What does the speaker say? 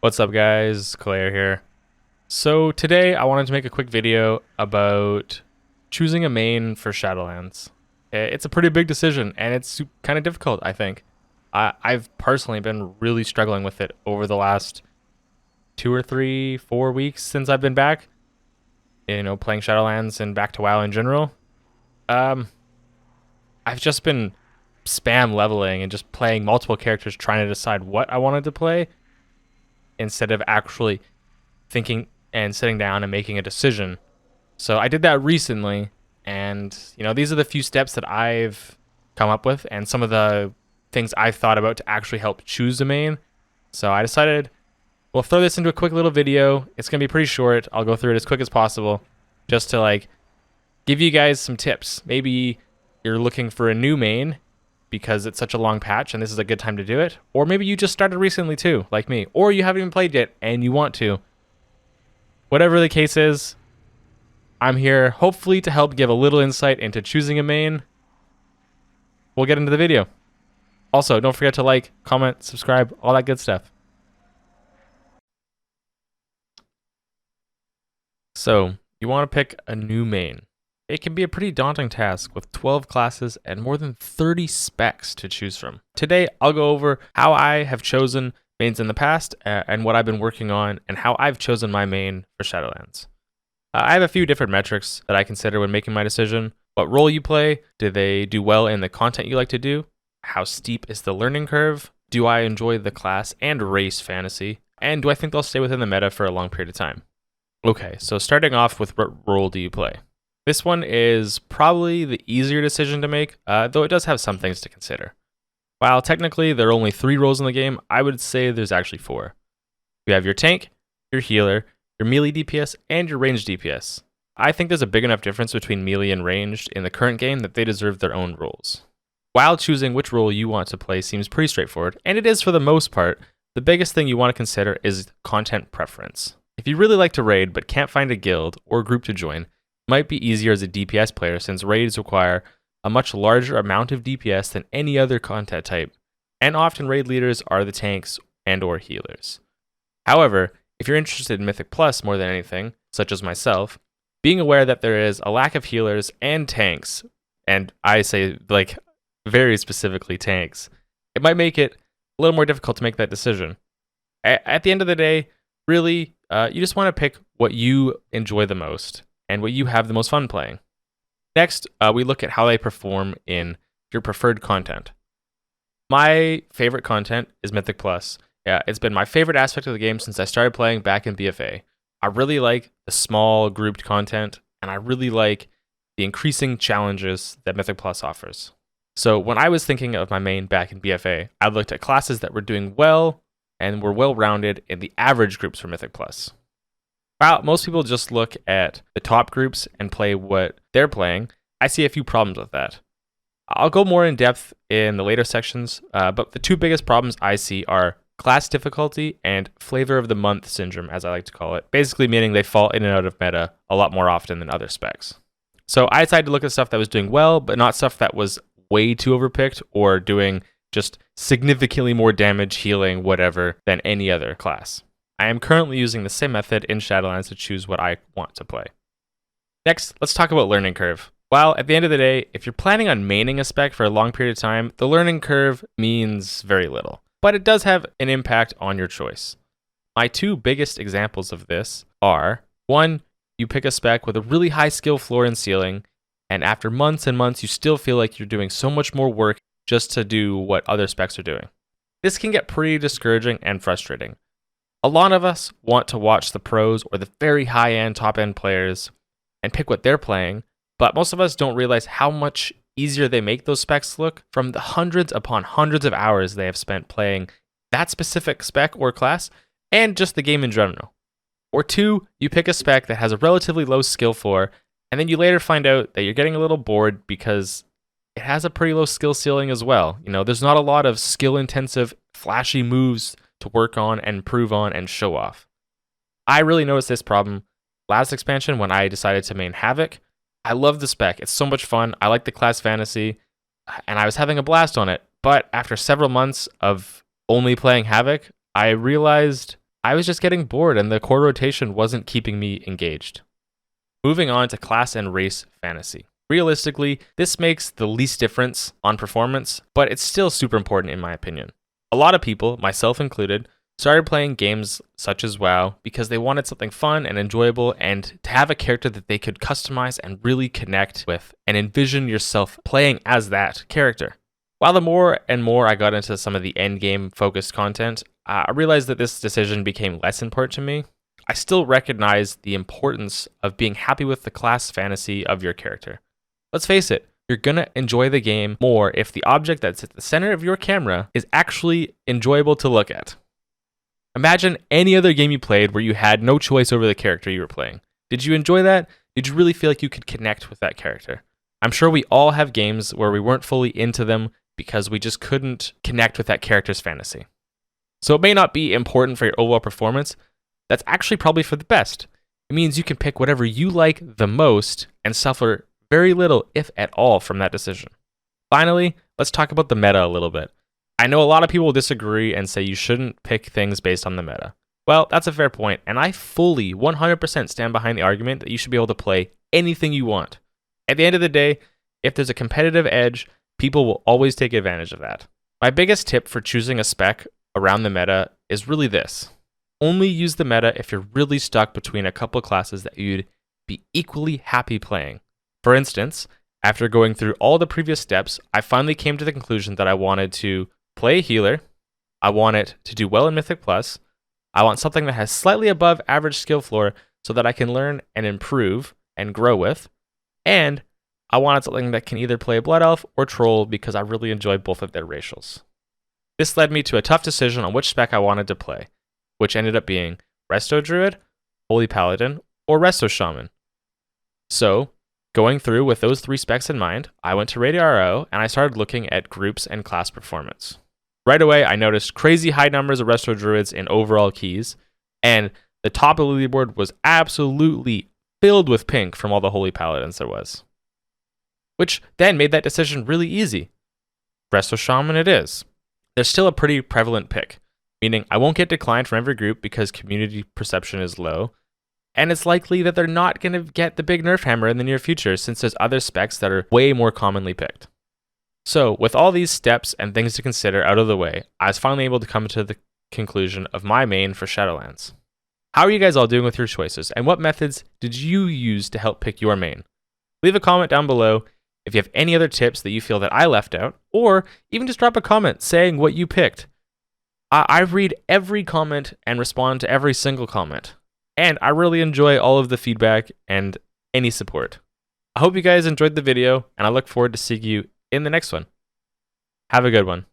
What's up guys, Claire here. So today I wanted to make a quick video about choosing a main for Shadowlands. It's a pretty big decision and it's kind of difficult, I think. I've personally been really struggling with it over the last 2 or 3, 4 weeks since I've been back. Playing Shadowlands and back to WoW in general. I've just been spam leveling and just playing multiple characters trying to decide what I wanted to play, instead of actually thinking and sitting down and making a decision. So I did that recently, and these are the few steps that I've come up with and some of the things I've thought about to actually help choose a main. So I decided we'll throw this into a quick little video. It's going to be pretty short. I'll go through it as quick as possible just to give you guys some tips. Maybe you're looking for a new main because it's such a long patch and this is a good time to do it. Or maybe you just started recently too, like me. Or you haven't even played yet and you want to. Whatever the case is, I'm here hopefully to help give a little insight into choosing a main. We'll get into the video. Also, don't forget to like, comment, subscribe, all that good stuff. So, you want to pick a new main. It can be a pretty daunting task with 12 classes and more than 30 specs to choose from. Today, I'll go over how I have chosen mains in the past and what I've been working on and how I've chosen my main for Shadowlands. I have a few different metrics that I consider when making my decision. What role you play? Do they do well in the content you like to do? How steep is the learning curve? Do I enjoy the class and race fantasy? And do I think they'll stay within the meta for a long period of time? Okay, so starting off with what role do you play? This one is probably the easier decision to make, though it does have some things to consider. While technically there are only 3 roles in the game, I would say there's actually 4. You have your tank, your healer, your melee DPS, and your ranged DPS. I think there's a big enough difference between melee and ranged in the current game that they deserve their own roles. While choosing which role you want to play seems pretty straightforward, and it is for the most part, the biggest thing you want to consider is content preference. If you really like to raid but can't find a guild or group to join, it might be easier as a DPS player since raids require a much larger amount of DPS than any other content type, and often raid leaders are the tanks and or healers. However, if you're interested in Mythic Plus more than anything, such as myself, being aware that there is a lack of healers and tanks, and I say very specifically tanks, it might make it a little more difficult to make that decision. At the end of the day, really, you just want to pick what you enjoy the most and what you have the most fun playing. Next, we look at how they perform in your preferred content. My favorite content is Mythic Plus. Yeah, it's been my favorite aspect of the game since I started playing back in BFA. I really like the small grouped content, and I really like the increasing challenges that Mythic Plus offers. So when I was thinking of my main back in BFA, I looked at classes that were doing well and were well-rounded in the average groups for Mythic Plus. While most people just look at the top groups and play what they're playing, I see a few problems with that. I'll go more in depth in the later sections, but the 2 biggest problems I see are class difficulty and flavor of the month syndrome, as I like to call it, basically meaning they fall in and out of meta a lot more often than other specs. So I decided to look at stuff that was doing well, but not stuff that was way too overpicked or doing just significantly more damage, healing, whatever, than any other class. I am currently using the same method in Shadowlands to choose what I want to play. Next, let's talk about learning curve. While at the end of the day, if you're planning on maining a spec for a long period of time, the learning curve means very little, but it does have an impact on your choice. My 2 biggest examples of this are, 1, you pick a spec with a really high skill floor and ceiling, and after months and months, you still feel like you're doing so much more work just to do what other specs are doing. This can get pretty discouraging and frustrating. A lot of us want to watch the pros or the very high-end, top-end players and pick what they're playing, but most of us don't realize how much easier they make those specs look from the hundreds upon hundreds of hours they have spent playing that specific spec or class, and just the game in general. Or 2, you pick a spec that has a relatively low skill floor, and then you later find out that you're getting a little bored because it has a pretty low skill ceiling as well. There's not a lot of skill-intensive, flashy moves to work on and improve on and show off. I really noticed this problem last expansion when I decided to main Havoc. I love the spec. It's so much fun. I like the class fantasy, and I was having a blast on it. But after several months of only playing Havoc, I realized I was just getting bored and the core rotation wasn't keeping me engaged. Moving on to class and race fantasy. Realistically, this makes the least difference on performance, but it's still super important in my opinion. A lot of people, myself included, started playing games such as WoW because they wanted something fun and enjoyable and to have a character that they could customize and really connect with and envision yourself playing as that character. While the more and more I got into some of the endgame focused content, I realized that this decision became less important to me. I still recognize the importance of being happy with the class fantasy of your character. Let's face it, you're gonna enjoy the game more if the object that's at the center of your camera is actually enjoyable to look at. Imagine any other game you played where you had no choice over the character you were playing. Did you enjoy that? Did you really feel like you could connect with that character? I'm sure we all have games where we weren't fully into them because we just couldn't connect with that character's fantasy. So it may not be important for your overall performance. That's actually probably for the best. It means you can pick whatever you like the most and suffer very little, if at all, from that decision. Finally, let's talk about the meta a little bit. I know a lot of people will disagree and say you shouldn't pick things based on the meta. Well, that's a fair point, and I fully 100% stand behind the argument that you should be able to play anything you want. At the end of the day, if there's a competitive edge, people will always take advantage of that. My biggest tip for choosing a spec around the meta is really this. Only use the meta if you're really stuck between a couple classes that you'd be equally happy playing. For instance, after going through all the previous steps, I finally came to the conclusion that I wanted to play a healer, I want it to do well in Mythic Plus, I want something that has slightly above average skill floor so that I can learn and improve and grow with, and I wanted something that can either play Blood Elf or Troll because I really enjoy both of their racials. This led me to a tough decision on which spec I wanted to play, which ended up being Resto Druid, Holy Paladin, or Resto Shaman. So, going through with those three specs in mind, I went to RadioRO and I started looking at groups and class performance. Right away, I noticed crazy high numbers of Resto Druids in overall keys, and the top of the leaderboard was absolutely filled with pink from all the Holy Paladins there was. Which then made that decision really easy. Resto Shaman it is. There's still a pretty prevalent pick, meaning I won't get declined from every group because community perception is low, and it's likely that they're not going to get the big nerf hammer in the near future since there's other specs that are way more commonly picked. So, with all these steps and things to consider out of the way, I was finally able to come to the conclusion of my main for Shadowlands. How are you guys all doing with your choices, and what methods did you use to help pick your main? Leave a comment down below if you have any other tips that you feel that I left out, or even just drop a comment saying what you picked. I read every comment and respond to every single comment, and I really enjoy all of the feedback and any support. I hope you guys enjoyed the video, and I look forward to seeing you in the next one. Have a good one.